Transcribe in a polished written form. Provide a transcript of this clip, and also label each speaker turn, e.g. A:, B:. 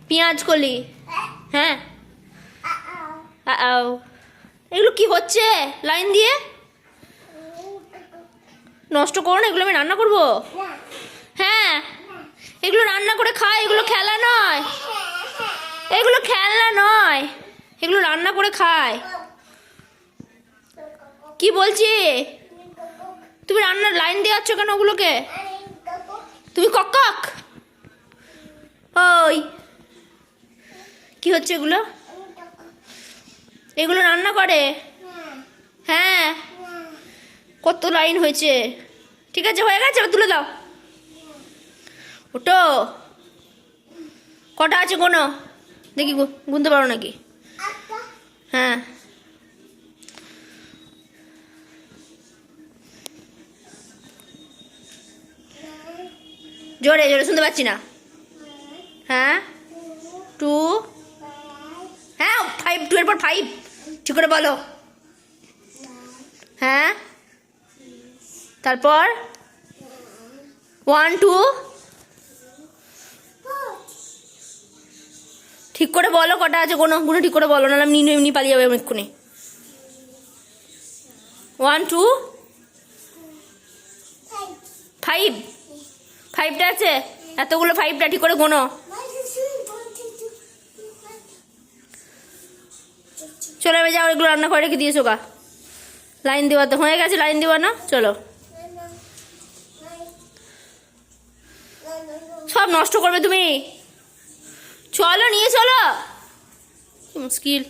A: পেঁয়াজ কলি। হ্যাঁ এগুলো কি হচ্ছে লাইন দিয়ে? নষ্ট করো না, এগুলো আমি রান্না করবো। হ্যাঁ এগুলো রান্না করে খাই, এগুলো খেলা নয়, এগুলো খেলনা নয়, এগুলো রান্না করে খায়। কি বলছি? তুমি রান্নার লাইন দিয়ে যাচ্ছ কেন ওগুলোকে? তুমি কক। ওই কি হচ্ছে এগুলো? এগুলো রান্না করে? হ্যাঁ কত লাইন হয়েছে। ঠিক আছে হয়ে গেছে, তুলে দাও। ওটো কটা আছে কোনো দেখি, গুনতে পারো নাকি? হ্যাঁ জোরে জোরে শুনতে পাচ্ছি না। হ্যাঁ 2, হ্যাঁ 5, 2 এর পর 5 ঠিক করে বলো। হ্যাঁ তারপর 1, 2 ঠিক করে বলো কটা আছে কোনো, গুলো ঠিক করে বলো, নাহলে আমি এমনি পালিয়ে যাবে এক্ষুনি। 1, 2, 5, 5টা আছে, এতগুলো 5টা ঠিক করে গোনো। চলে যাবে, যাও এগুলো রান্না করে রেখে দিয়েছো গা। লাইন দেওয়া তো হয়ে গেছে, লাইন দেওয়া না, চলো। সব নষ্ট করবে তুমি, চলো নিয়ে চলো, কি মুশকিল।